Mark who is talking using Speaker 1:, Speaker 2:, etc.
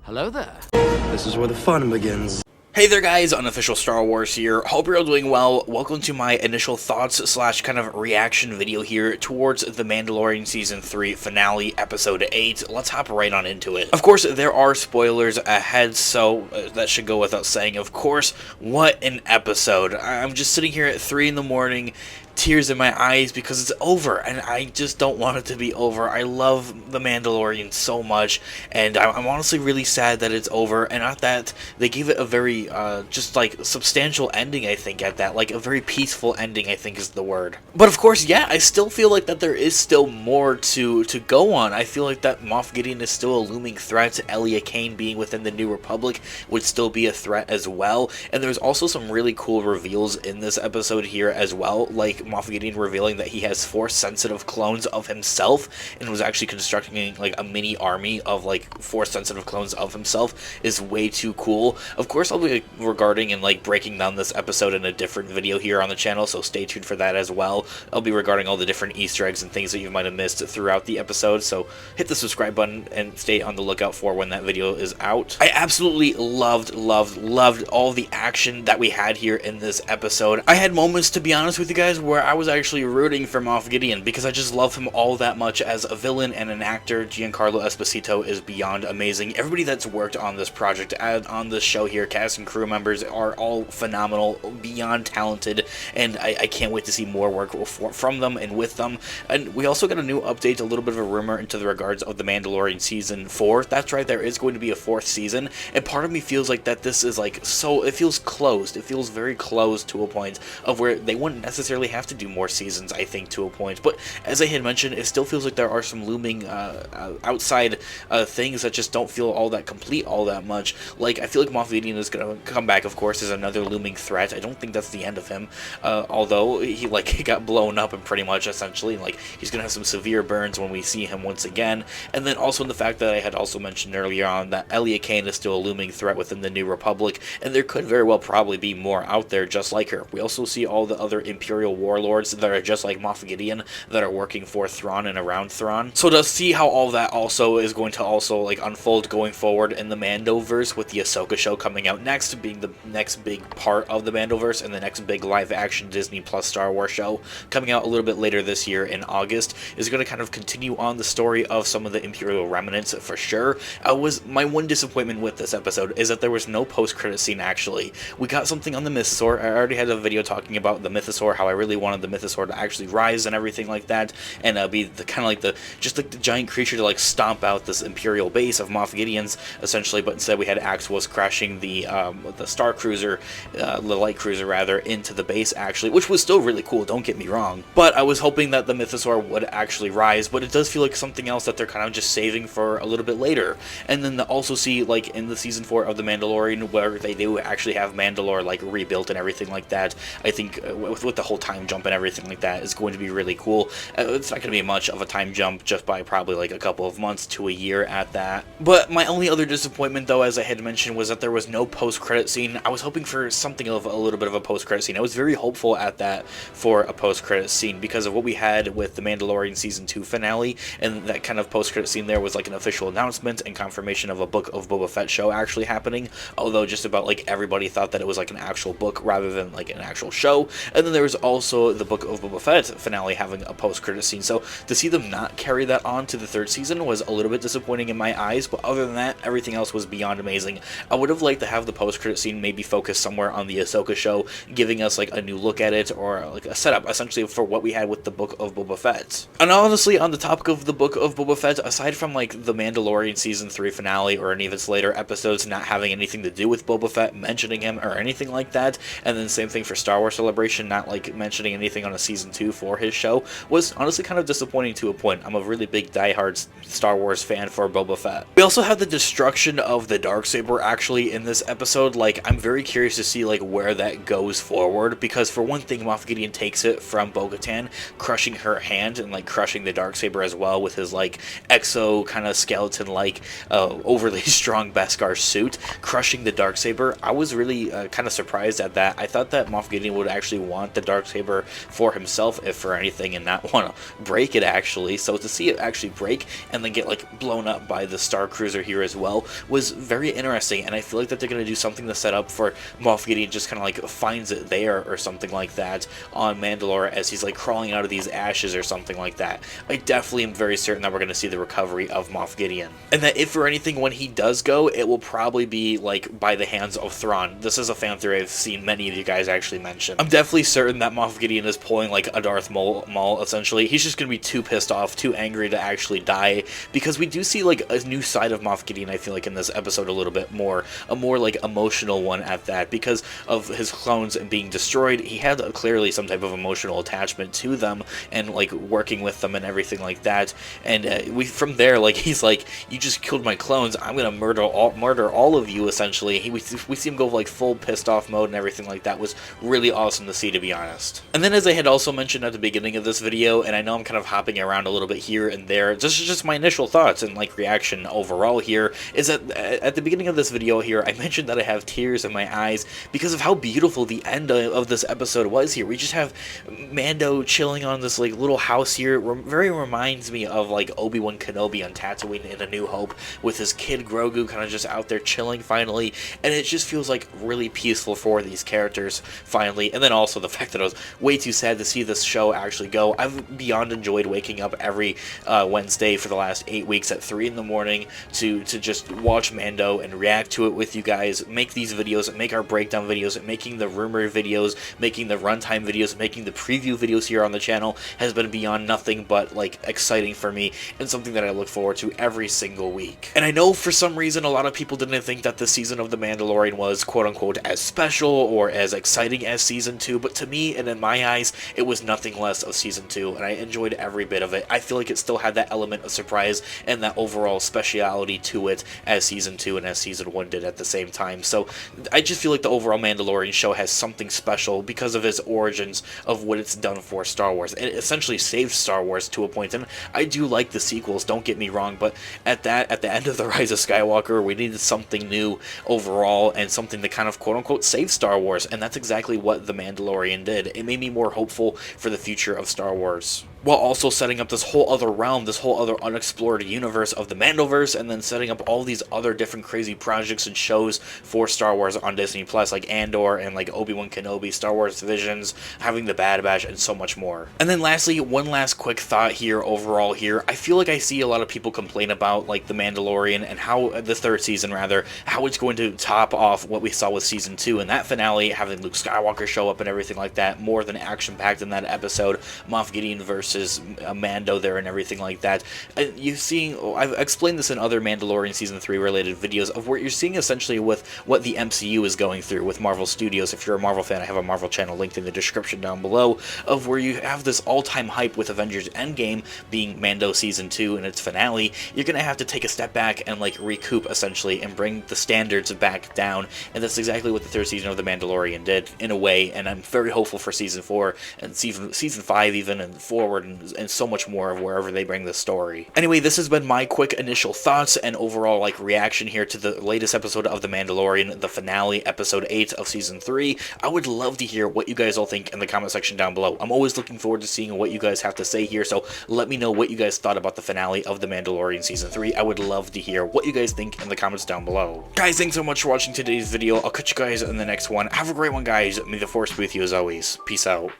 Speaker 1: Hello there.
Speaker 2: This is where the fun begins.
Speaker 3: Hey there guys, Unofficial Star Wars here. Hope you're all doing well. Welcome to my initial thoughts / kind of reaction video here towards The Mandalorian Season 3 finale, Episode 8. Let's hop right on into it. Of course, there are spoilers ahead, so that should go without saying. Of course, what an episode. I'm just sitting here at 3 in the morning, tears in my eyes because it's over, and I just don't want it to be over. I love The Mandalorian so much, and I'm honestly really sad that it's over, and not that they gave it a very, just like, substantial ending, I think, at that, like, a very peaceful ending, I think is the word. But of course, yeah, I still feel like that there is still more to go on. I feel like that Moff Gideon is still a looming threat. Elia Kane being within the New Republic would still be a threat as well, and there's also some really cool reveals in this episode here as well, like Moff Gideon revealing that he has Force-sensitive clones of himself and was actually constructing like a mini army of like Force-sensitive clones of himself is way too cool. Of course, I'll be regarding and like breaking down this episode in a different video here on the channel, so stay tuned for that as well. I'll be regarding all the different Easter eggs and things that you might have missed throughout the episode, so hit the subscribe button and stay on the lookout for when that video is out. I absolutely loved all the action that we had here in this episode. I had moments, to be honest with you guys, where I was actually rooting for Moff Gideon because I just love him all that much as a villain and an actor. Giancarlo Esposito is beyond amazing. Everybody that's worked on this project and on this show here, cast and crew members, are all phenomenal, beyond talented, and I can't wait to see more work from them and with them. And we also got a new update, a little bit of a rumor into the regards of The Mandalorian Season 4. That's right, there is going to be a 4th season, and part of me feels like that this is like, so it feels closed. It feels very close to a point of where they wouldn't necessarily have to do more seasons, I think, to a point. But as I had mentioned, it still feels like there are some looming outside things that just don't feel all that complete all that much. Like, I feel like Moff Gideon is going to come back, of course, as another looming threat. I don't think that's the end of him, although he like got blown up and pretty much essentially, like, he's going to have some severe burns when we see him once again. And then also in the fact that I had also mentioned earlier on that Elia Kane is still a looming threat within the New Republic, and there could very well probably be more out there just like her. We also see all the other Imperial warlords that are just like Moff Gideon that are working for Thrawn and around Thrawn. So to see how all that also is going to also like unfold going forward in the Mandoverse, with the Ahsoka show coming out next, being the next big part of the Mandoverse and the next big live action Disney Plus Star Wars show coming out a little bit later this year in August, is going to kind of continue on the story of some of the Imperial remnants for sure. Was my one disappointment with this episode is that there was no post-credit scene. Actually, we got something on the Mythosaur. I already had a video talking about the Mythosaur, how I really wanted the Mythosaur to actually rise and everything like that, and be the kind of like the giant creature to like stomp out this Imperial base of Moff Gideon's essentially. But instead we had Axos crashing the Star Cruiser, the light cruiser rather, into the base actually, which was still really cool, don't get me wrong. But I was hoping that the Mythosaur would actually rise, but it does feel like something else that they're kind of just saving for a little bit later. And then to also see like in the season 4 of The Mandalorian where they do actually have Mandalore like rebuilt and everything like that, I think with the whole time jump and everything like that is going to be really cool. It's not going to be much of a time jump, just by probably like a couple of months to a year at that. But my only other disappointment though, as I had mentioned, was that there was no post-credit scene. I was hoping for something of a little bit of a post-credit scene. I was very hopeful at that for a post-credit scene because of what we had with The Mandalorian Season 2 finale, and that kind of post-credit scene there was like an official announcement and confirmation of a Book of Boba Fett show actually happening, although just about like everybody thought that it was like an actual book rather than like an actual show. And then there was also the Book of Boba Fett finale having a post-credit scene, so to see them not carry that on to the 3rd season was a little bit disappointing in my eyes. But other than that, everything else was beyond amazing. I would have liked to have the post-credit scene maybe focus somewhere on the Ahsoka show, giving us like a new look at it, or like a setup essentially for what we had with the Book of Boba Fett. And honestly, on the topic of the Book of Boba Fett, aside from like the Mandalorian Season 3 finale or any of its later episodes not having anything to do with Boba Fett, mentioning him or anything like that, and then same thing for Star Wars Celebration not like mentioning anything on a Season 2 for his show, was honestly kind of disappointing to a point. I'm a really big diehard Star Wars fan for Boba Fett. We also have the destruction of the Darksaber actually in this episode. Like, I'm very curious to see like where that goes forward, because for one thing, Moff Gideon takes it from Bo-Katan, crushing her hand and like crushing the Darksaber as well with his like exo kind of skeleton like overly strong Beskar suit, crushing the Darksaber. I was really kind of surprised at that. I thought that Moff Gideon would actually want the Darksaber lightsaber for himself, if for anything, and not want to break it actually. So to see it actually break and then get like blown up by the Star Cruiser here as well was very interesting, and I feel like that they're going to do something to set up for Moff Gideon just kind of like finds it there or something like that on Mandalore as he's like crawling out of these ashes or something like that. I definitely am very certain that we're going to see the recovery of Moff Gideon, and that if for anything, when he does go, it will probably be like by the hands of Thrawn. This is a fan theory I've seen many of you guys actually mention. I'm definitely certain that Moff Gideon is pulling like a Darth Maul essentially. He's just going to be too pissed off, too angry to actually die, because we do see like a new side of Moff Gideon, I feel like, in this episode a little bit more, a more like emotional one at that, because of his clones and being destroyed. He had clearly some type of emotional attachment to them and like working with them and everything like that, and we from there, like, he's like, you just killed my clones, I'm gonna murder all of you essentially. We see him go like full pissed off mode and everything like that. Was really awesome to see, to be honest. And then, as I had also mentioned at the beginning of this video, and I know I'm kind of hopping around a little bit here and there, this is just my initial thoughts and like reaction overall here, is that at the beginning of this video here, I mentioned that I have tears in my eyes because of how beautiful the end of this episode was here. We just have Mando chilling on this like little house here. Very reminds me of like Obi-Wan Kenobi on Tatooine in A New Hope, with his kid Grogu kind of just out there chilling finally, and it just feels like really peaceful for these characters finally. And then also the fact that I was way too sad to see this show actually go. I've beyond enjoyed waking up every Wednesday for the last 8 weeks at 3 in the morning to just watch Mando and react to it with you guys, make these videos, make our breakdown videos, making the rumor videos, making the runtime videos, making the preview videos here on the channel has been beyond nothing but like exciting for me, and something that I look forward to every single week. And I know for some reason a lot of people didn't think that this season of The Mandalorian was quote-unquote as special or as exciting as Season 2, but to me, and in my eyes, it was nothing less of Season 2, and I enjoyed every bit of it. I feel like it still had that element of surprise and that overall speciality to it as Season 2 and as Season 1 did at the same time. So I just feel like the overall Mandalorian show has something special because of its origins, of what it's done for Star Wars. It essentially saved Star Wars to a point, and I do like the sequels, don't get me wrong, but at the end of The Rise of Skywalker, we needed something new overall, and something to kind of quote-unquote save Star Wars, and that's exactly what The Mandalorian did. It made me more hopeful for the future of Star Wars, while also setting up this whole other realm, this whole other unexplored universe of the Mandoverse, and then setting up all these other different crazy projects and shows for Star Wars on Disney Plus, like Andor and like Obi-Wan Kenobi, Star Wars Visions, having the Bad Batch, and so much more. And then lastly, one last quick thought here overall here, I feel like I see a lot of people complain about like The Mandalorian and how the third season rather, how it's going to top off what we saw with Season 2 and that finale, having Luke Skywalker show up and everything like that, more than action-packed in that episode, Moff Gideon versus Mando there and everything like that. And you've seen, I've explained this in other Mandalorian Season 3 related videos, of what you're seeing essentially with what the MCU is going through with Marvel Studios. If you're a Marvel fan, I have a Marvel channel linked in the description down below, of where you have this all-time hype with Avengers Endgame being Mando Season 2 and its finale. You're going to have to take a step back and like recoup essentially and bring the standards back down, and that's exactly what the third season of The Mandalorian did in a way, and I'm very hopeful for Season 4 and Season 5 even, and forward, and so much more of wherever they bring the story. Anyway, this has been my quick initial thoughts and overall like reaction here to the latest episode of The Mandalorian, the finale, episode 8 of Season 3. I would love to hear what you guys all think in the comment section down below. I'm always looking forward to seeing what you guys have to say here, so let me know what you guys thought about the finale of The Mandalorian Season 3. I would love to hear what you guys think in the comments down below. Guys, thanks so much for watching today's video. I'll catch you guys in the next one. Have a great one, guys. May the Force be with you as always. Peace out.